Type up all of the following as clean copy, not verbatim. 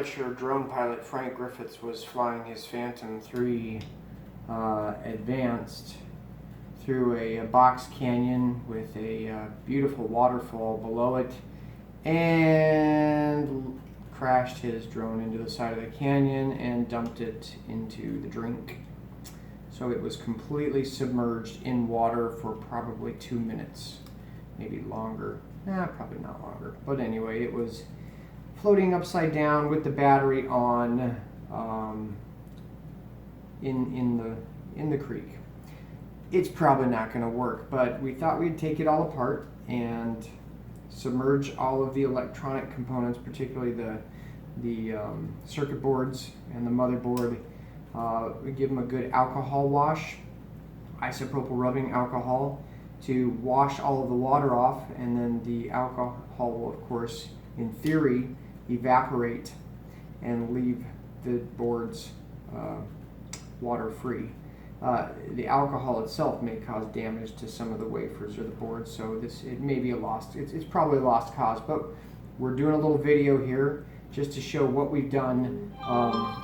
amateur drone pilot Frank Griffiths was flying his Phantom 3 Advanced through a box canyon with a beautiful waterfall below it, and crashed his drone into the side of the canyon and dumped it into the drink. So it was completely submerged in water for probably 2 minutes, maybe longer. Probably not longer. But anyway, it was floating upside down with the battery on in the creek. It's probably not going to work, but we thought we'd take it all apart and submerge all of the electronic components, particularly the circuit boards and the motherboard. We give them a good alcohol wash, isopropyl rubbing alcohol, to wash all of the water off, and then the alcohol will, of course, in theory, evaporate and leave the boards water free. The alcohol itself may cause damage to some of the wafers or the boards, so it may be it's probably a lost cause, but we're doing a little video here just to show what we've done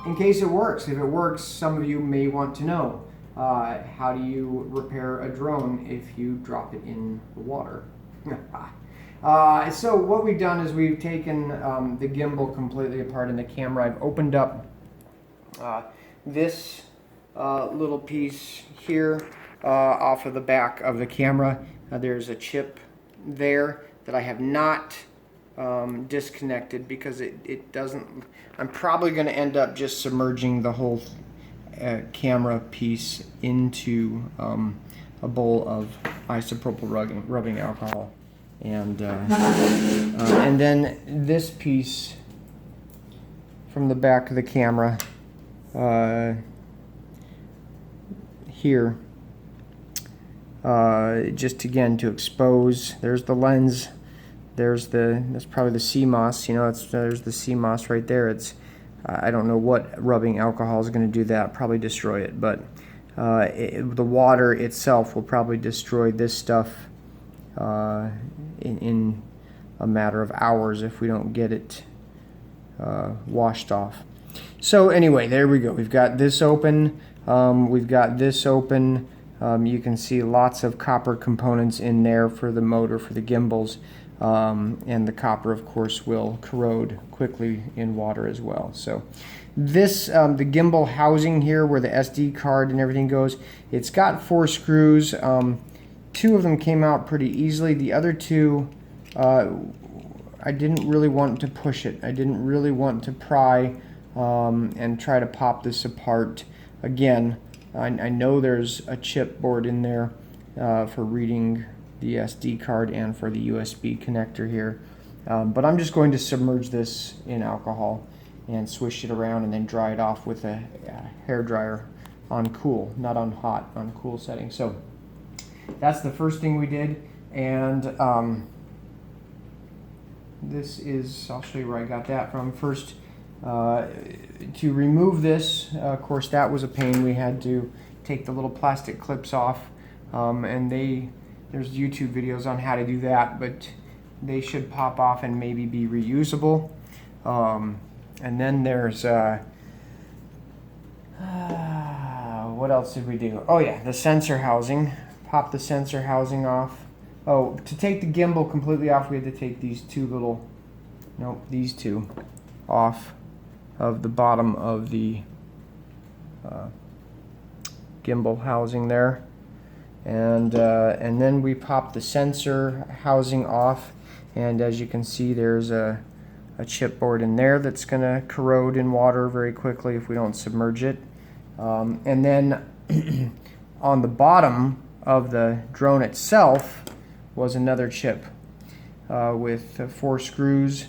in case it works. If it works, some of you may want to know, how do you repair a drone if you drop it in the water? So what we've done is we've taken the gimbal completely apart in the camera. I've opened up this little piece here off of the back of the camera. There's a chip there that I have not disconnected because it doesn't. I'm probably going to end up just submerging the whole camera piece into a bowl of isopropyl rubbing alcohol, and then this piece from the back of the camera here, just again to expose. There's the lens. That's probably the CMOS. You know, there's the CMOS right there. I don't know what rubbing alcohol is going to do that. Probably destroy it, but the water itself will probably destroy this stuff in a matter of hours if we don't get it washed off. So anyway, there we go. We've got this open. We've got this open. You can see lots of copper components in there for the motor, for the gimbals. And the copper, of course, will corrode quickly in water as well. So this, the gimbal housing here where the SD card and everything goes, it's got 4 screws. 2 of them came out pretty easily. The other 2, I didn't really want to push it. I didn't really want to pry and try to pop this apart. Again, I know there's a chip board in there for reading the SD card and for the USB connector here, but I'm just going to submerge this in alcohol and swish it around and then dry it off with a hair dryer on cool, not on hot, on cool setting. So that's the first thing we did, and this is, I'll show you where I got that from. First, to remove this, of course that was a pain. We had to take the little plastic clips off, and there's YouTube videos on how to do that, but they should pop off and maybe be reusable. And then there's what else did we do? Oh yeah, the sensor housing. Pop the sensor housing off. Oh, to take the gimbal completely off, we had to take these these two off of the bottom of the gimbal housing there. And then we pop the sensor housing off, and as you can see, there's a chipboard in there that's going to corrode in water very quickly if we don't submerge it. And then on the bottom of the drone itself was another chip with 4 screws,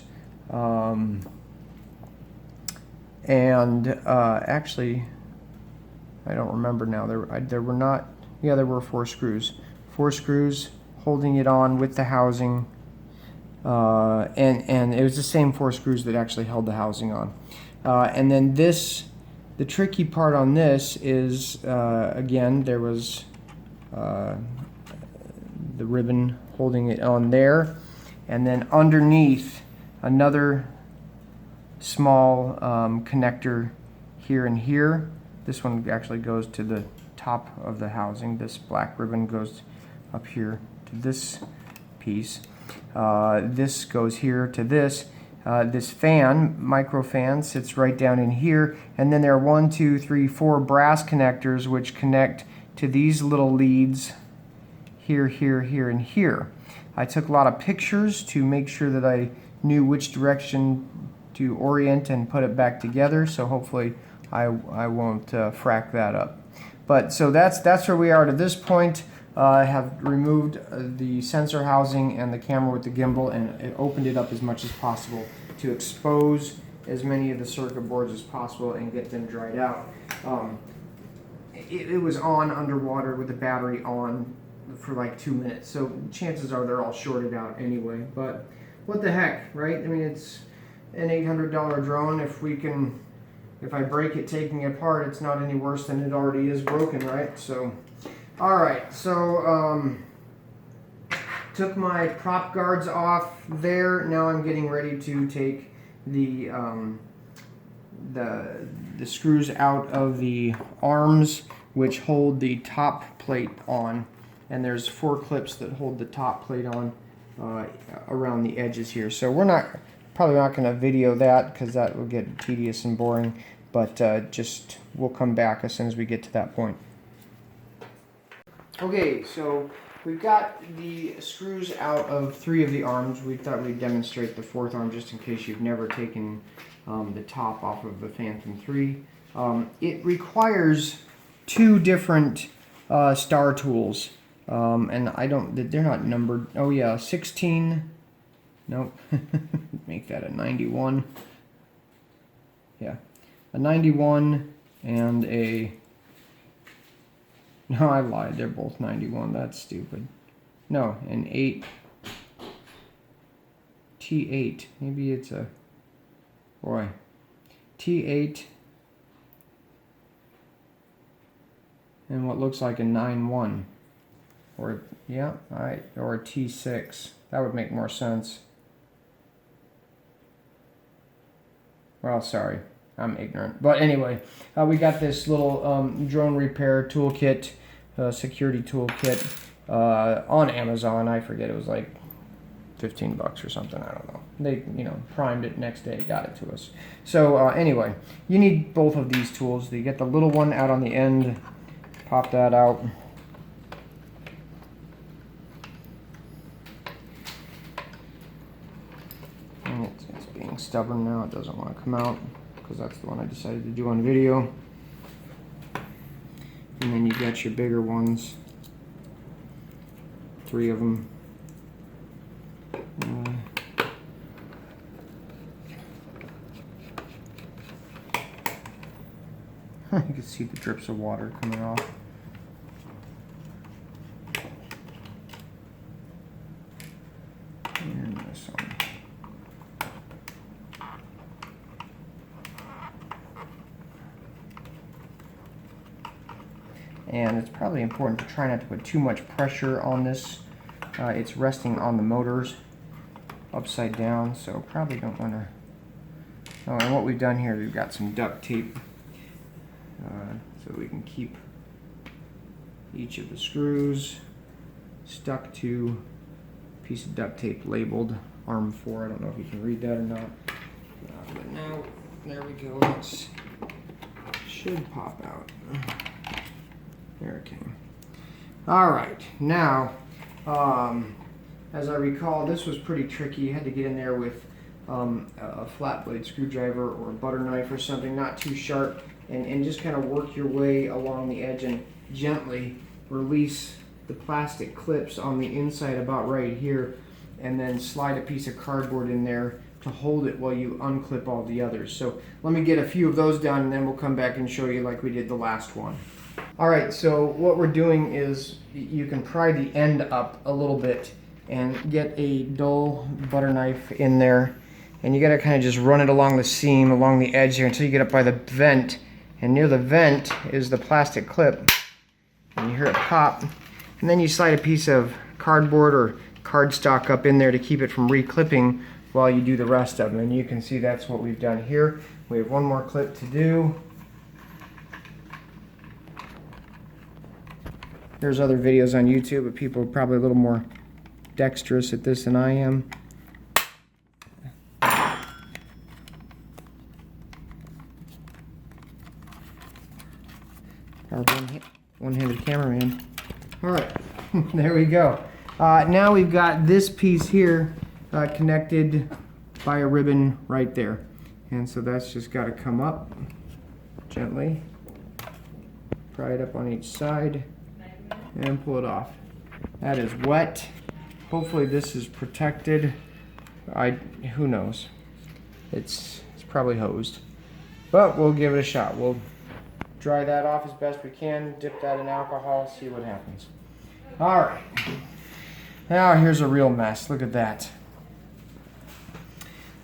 actually I don't remember now. There were not. Yeah, there were 4 screws. 4 screws holding it on with the housing, and it was the same 4 screws that actually held the housing on. And then the tricky part on this is, again, there was the ribbon holding it on there, and then underneath another small connector here and here. This one actually goes to the top of the housing. This black ribbon goes up here to this piece. This goes here to this. This fan, micro fan, sits right down in here, and then there are 1, 2, 3, 4 brass connectors which connect to these little leads here, here, here, and here. I took a lot of pictures to make sure that I knew which direction to orient and put it back together, so hopefully I won't frack that up. But so that's where we are to this point. I have removed the sensor housing and the camera with the gimbal, and it opened it up as much as possible to expose as many of the circuit boards as possible and get them dried out. It was on underwater with the battery on for like 2 minutes, so chances are they're all shorted out anyway. But what the heck, right? I mean, it's an $800 drone. If I break it taking it apart, it's not any worse than it already is broken, right? So, all right. So, took my prop guards off there. Now I'm getting ready to take the screws out of the arms, which hold the top plate on. And there's 4 clips that hold the top plate on around the edges here. So we're probably not going to video that because that will get tedious and boring. But we'll come back as soon as we get to that point. Okay, so we've got the screws out of 3 of the arms. We thought we'd demonstrate the 4th arm just in case you've never taken the top off of the Phantom 3. It requires 2 different star tools. And they're not numbered. Oh yeah, 16, nope, make that a 91. Yeah, a 91 and no, I lied, they're both 91, that's stupid. No, an 8, T8, maybe it's a, boy, T8, and what looks like a 9-1. Or, yeah, alright, or a T6. That would make more sense. Well, sorry, I'm ignorant. But anyway, we got this little drone repair toolkit, security toolkit on Amazon. I forget, it was like 15 bucks or something, I don't know. They, primed it next day, got it to us. So anyway, you need both of these tools. You get the little one out on the end, pop that out. It's being stubborn now, it doesn't want to come out because that's the one I decided to do on video. And then you got your bigger ones, 3 of them. You can see the drips of water coming off. And this one. And it's probably important to try not to put too much pressure on this. It's resting on the motors upside down, so probably don't want to. Oh, and what we've done here, we've got some duct tape so we can keep each of the screws stuck to a piece of duct tape labeled arm 4. I don't know if you can read that or not. But now, there we go. It should pop out. There it came. Alright, now, as I recall, this was pretty tricky. You had to get in there with a flat blade screwdriver or a butter knife or something, not too sharp, and just kind of work your way along the edge and gently release the plastic clips on the inside about right here, and then slide a piece of cardboard in there to hold it while you unclip all the others. So let me get a few of those done, and then we'll come back and show you like we did the last one. Alright, so what we're doing is you can pry the end up a little bit and get a dull butter knife in there, and you gotta kind of just run it along the seam, along the edge here until you get up by the vent, and near the vent is the plastic clip, and you hear it pop, and then you slide a piece of cardboard or cardstock up in there to keep it from re-clipping while you do the rest of them. And you can see that's what we've done here. We have one more clip to do. There's other videos on YouTube, but people are probably a little more dexterous at this than I am. Our one-handed cameraman. All right, there we go. Now we've got this piece here connected by a ribbon right there. And so that's just got to come up gently, pry it up on each side, and pull it off. That is wet. Hopefully this is protected. Who knows? It's probably hosed. But we'll give it a shot. We'll dry that off as best we can, dip that in alcohol, see what happens. Alright. Now here's a real mess. Look at that.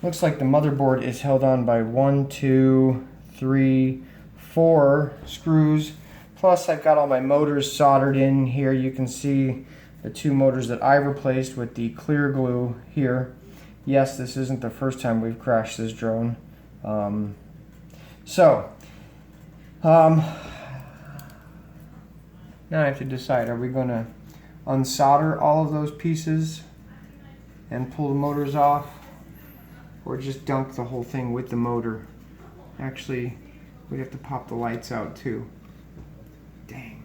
Looks like the motherboard is held on by 1, 2, 3, 4 screws. Plus I've got all my motors soldered in here. You can see the 2 motors that I've replaced with the clear glue here. Yes, this isn't the first time we've crashed this drone. Now I have to decide, are we going to unsolder all of those pieces and pull the motors off, or just dunk the whole thing with the motor? Actually, we'd have to pop the lights out too. Dang,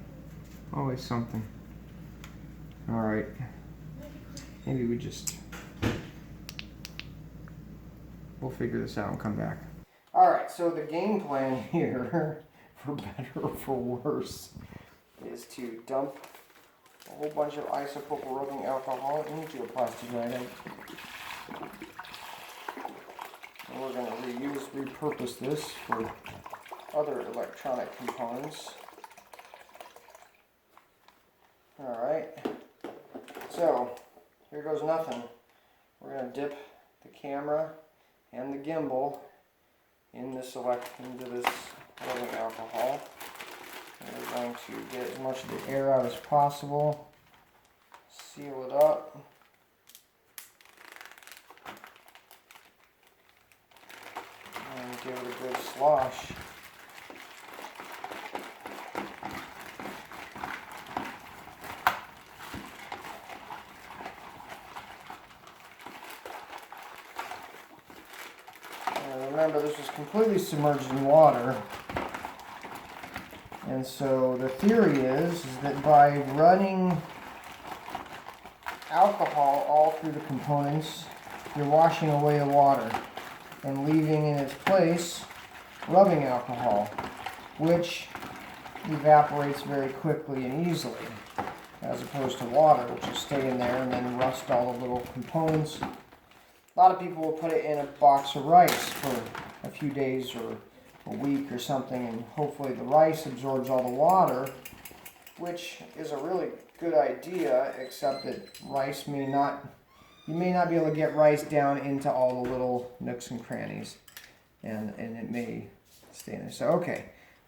always something. Alright, maybe we'll figure this out and come back. Alright, so the game plan here, for better or for worse, is to dump a whole bunch of isopropyl rubbing alcohol into a plastic item. And we're going to repurpose this for other electronic components. Alright, so here goes nothing. We're going to dip the camera and the gimbal into this rubbing alcohol. And we're going to get as much of the air out as possible, seal it up, and give it a good slosh. And remember, this was completely submerged in water. And so the theory is that by running alcohol all through the components, you're washing away the water and leaving in its place rubbing alcohol, which evaporates very quickly and easily, as opposed to water, which will stay in there and then rust all the little components. A lot of people will put it in a box of rice for a few days or a week or something, and hopefully the rice absorbs all the water, which is a really good idea, except that you may not be able to get rice down into all the little nooks and crannies, and it may stay in there. So okay,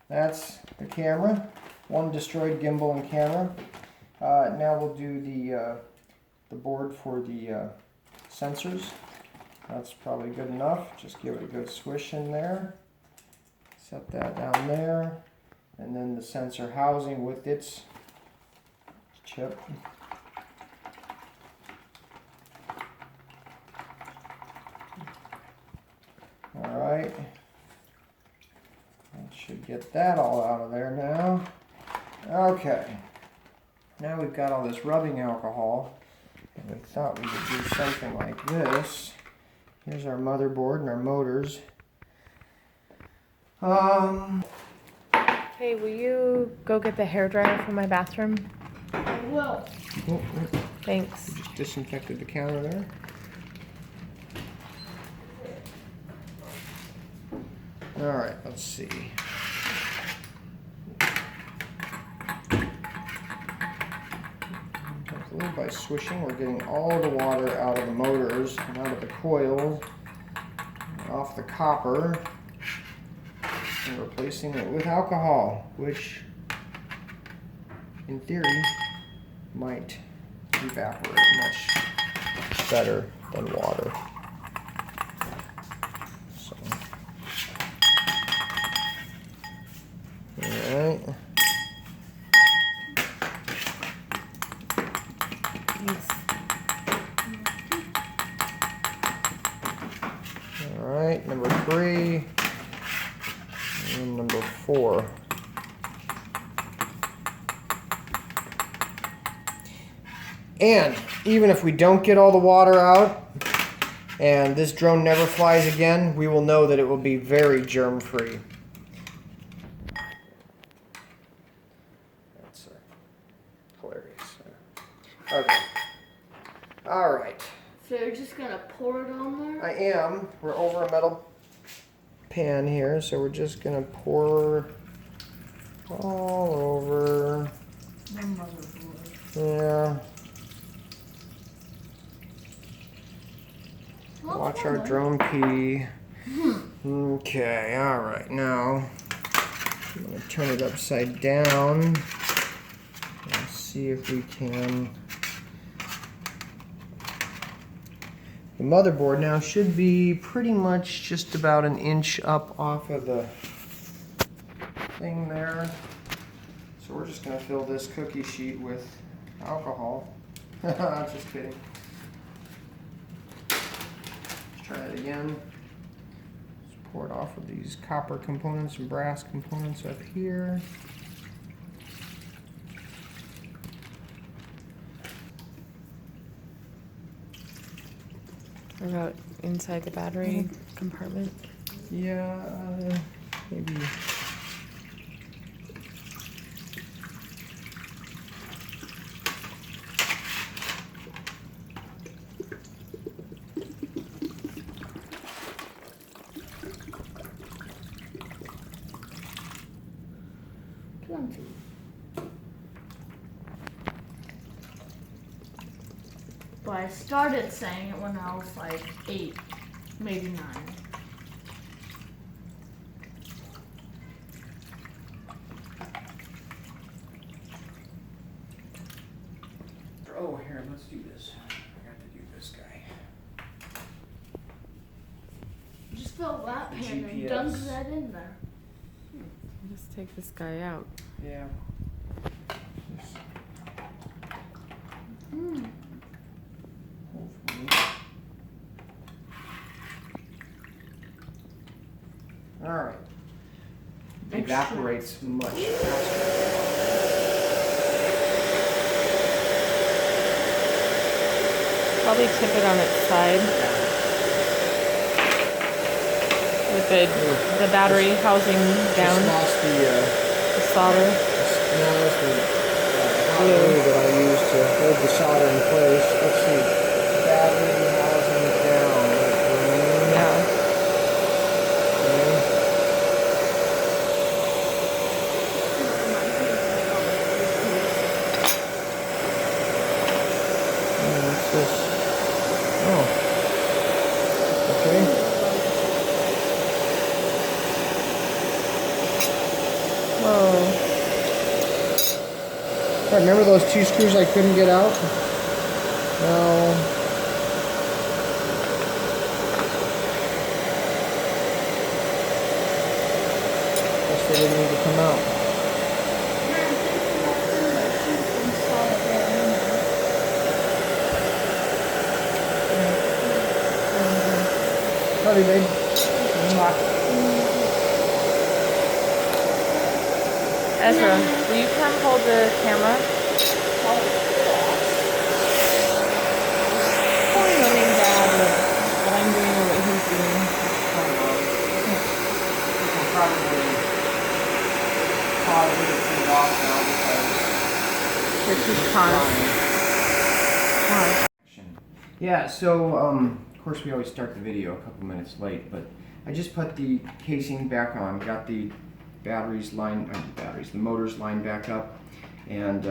that's the camera, one destroyed gimbal and camera. Now we'll do the board for the sensors. That's probably good enough. Just give it a good swish in there. Set that down there, and then the sensor housing with its chip. Alright, that should get that all out of there now. Okay, now we've got all this rubbing alcohol, and we thought we could do something like this. Here's our motherboard and our motors. Hey, will you go get the hairdryer from my bathroom? I will. Oh, Thanks. we just disinfected the counter there. Alright, let's see. A little by swishing, we're getting all the water out of the motors and out of the coils, off the copper, and replacing it with alcohol, which in theory might evaporate much better than water. before. And even if we don't get all the water out and this drone never flies again, we will know that it will be very germ-free. That's hilarious. Okay. All right. So you're just gonna pour it on there? I am. We're over a metal pan here, so we're just gonna pour all over. Yeah. Watch our drone pee. Okay, all right. Now I'm gonna turn it upside down and see if we can. The motherboard now should be pretty much just about an inch up off of the thing there. So we're just gonna fill this cookie sheet with alcohol. Just kidding. Let's try it again. Just pour it off of these copper components and brass components up here. What about inside the battery compartment? Yeah, maybe. But I started saying it when I was like 8, maybe 9. Oh, here, let's do this. I got to do this guy. Just fill that pan and GPS. dunk that in there. Just take this guy out. Yeah. Hopefully. All right. It evaporates much faster. Probably tip it on its side with the battery housing down. Just lost The solder. no, that's the hot glue that I use to hold the solder in place. Let's see. Battery housing down. Yeah. Okay. What's this? Oh. Okay. Whoa. All right, remember those 2 screws I couldn't get out? No. Guess they didn't need to come out. Love you, babe. Ezra, will you come hold the camera? Filming Dad what I'm doing or what he's doing. We'll probably pause it off now because Which is cons. yeah, so of course we always start the video a couple minutes late, but I just put the casing back on, got the the motors lined back up, and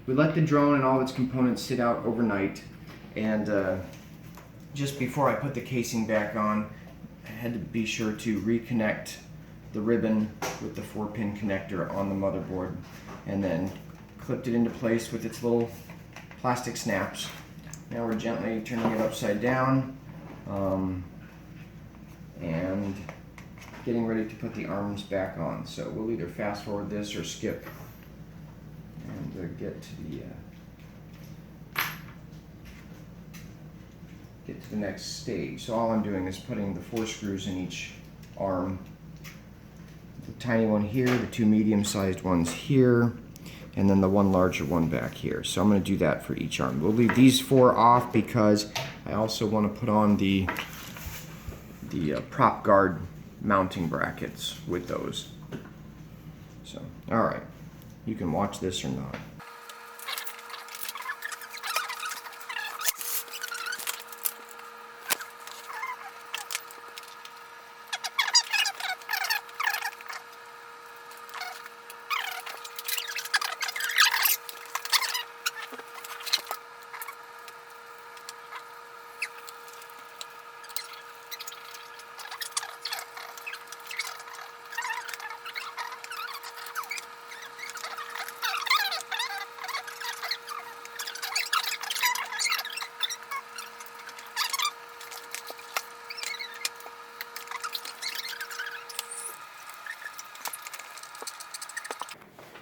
we let the drone and all its components sit out overnight. And just before I put the casing back on, I had to be sure to reconnect the ribbon with the 4-pin connector on the motherboard, and then clipped it into place with its little plastic snaps. Now we're gently turning it upside down and getting ready to put the arms back on. So we'll either fast forward this or skip and get to the next stage. So all I'm doing is putting the 4 screws in each arm to tiny one here, the two medium-sized ones here, and then the one larger one back here. So I'm going to do that for each arm. We'll leave these 4 off because I also want to put on the prop guard mounting brackets with those. So, all right, you can watch this or not.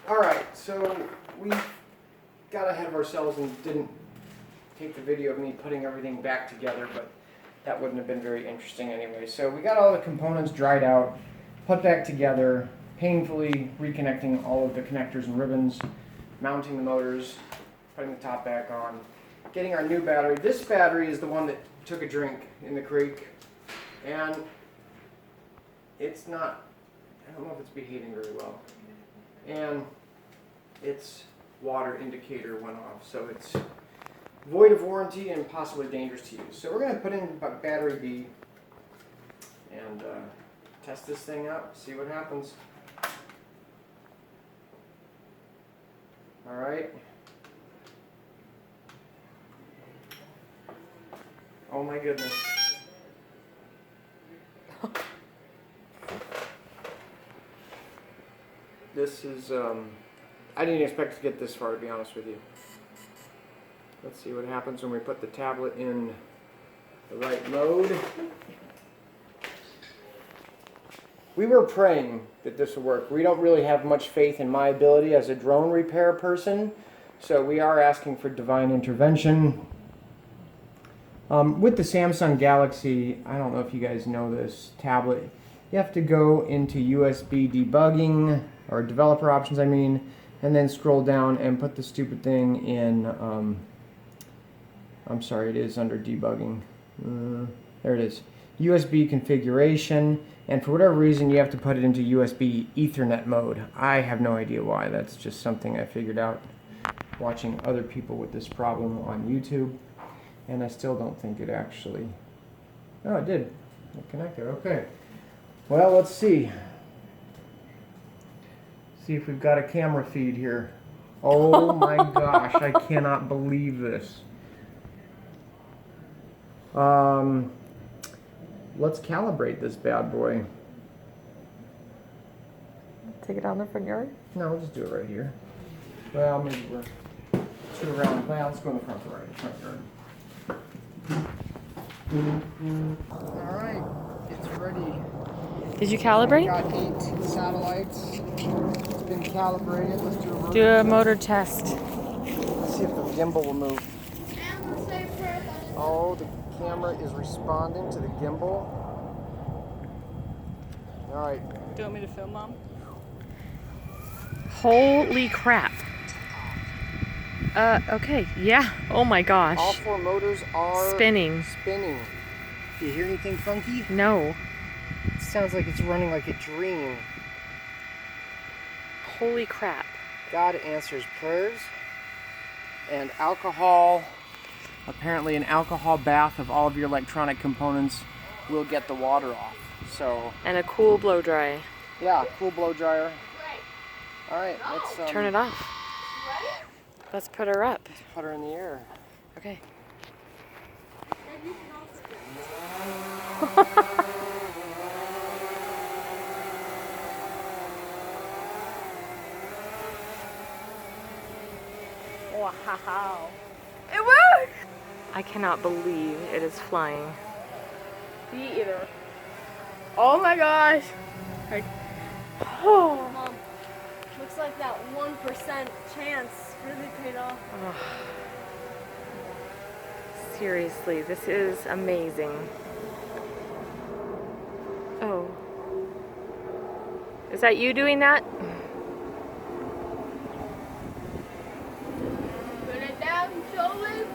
Alright, so we got ahead of ourselves and didn't take the video of me putting everything back together, but that wouldn't have been very interesting anyway. So we got all the components dried out, put back together, painfully reconnecting all of the connectors and ribbons, mounting the motors, putting the top back on, getting our new battery. This battery is the one that took a drink in the creek, and it's not, I don't know if it's behaving very well. And its water indicator went off, so it's void of warranty and possibly dangerous to use. So we're going to put in battery B and test this thing out, see what happens. Alright. Oh my goodness. This is, I didn't expect to get this far, to be honest with you. Let's see what happens when we put the tablet in the right mode. We were praying that this would work. We don't really have much faith in my ability as a drone repair person, so we are asking for divine intervention. With the Samsung Galaxy, I don't know if you guys know this tablet, you have to go into USB debugging, or developer options I mean, and then scroll down and put the stupid thing in, I'm sorry, it is under debugging. There it is. USB configuration, and for whatever reason you have to put it into USB Ethernet mode. I have no idea why. That's just something I figured out watching other people with this problem on YouTube, and I still don't think it actually, oh it did, it connected, okay. Well, let's see. See if we've got a camera feed here. Oh my gosh, I cannot believe this. Let's calibrate this bad boy. Take it down the front yard? No, we'll just do it right here. Well, maybe we're two around. Well, let's go in the front yard. Alright, it's ready. Did you calibrate? Got 8 satellites. It's been calibrated. Let's do Do a motor test. Let's see if the gimbal will move. Oh, the camera is responding to the gimbal. Alright. Do you want me to film, Mom? Holy crap. Okay, yeah. Oh my gosh. All 4 motors are spinning. Do you hear anything funky? No. It sounds like it's running like a dream. Holy crap. God answers prayers. And alcohol, apparently an alcohol bath of all of your electronic components will get the water off. So. And a cool blow dry. Yeah, cool blow dryer. Alright, let's turn it off. Let's put her up. Let's put her in the air. Okay. Wow. It worked! I cannot believe it is flying. Me either. Oh my gosh. Oh. Mom, looks like that 1% chance really paid off. Seriously, this is amazing. Oh. Is that you doing that? Put it down, shoulders.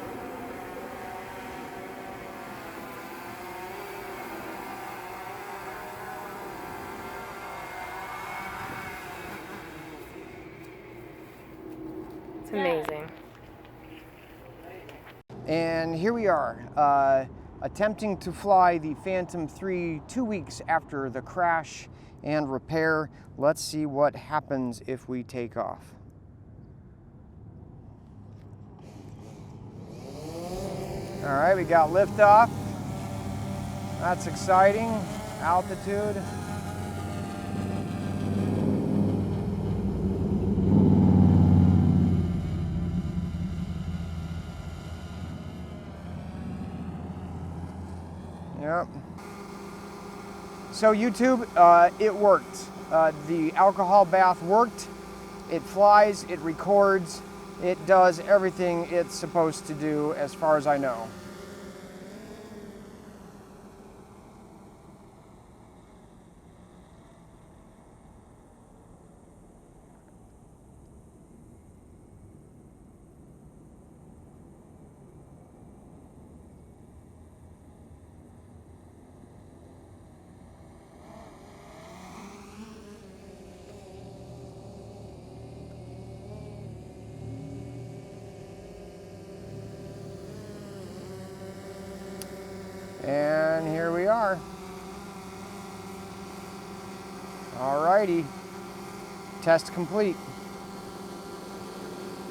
It's amazing. And here we are, attempting to fly the Phantom 3 2 weeks after the crash and repair. Let's see what happens if we take off. All right, we got liftoff. That's exciting. Altitude. Yep. So YouTube, it worked. The alcohol bath worked. It flies, it records, it does everything it's supposed to do as far as I know. And here we are. Alrighty, test complete.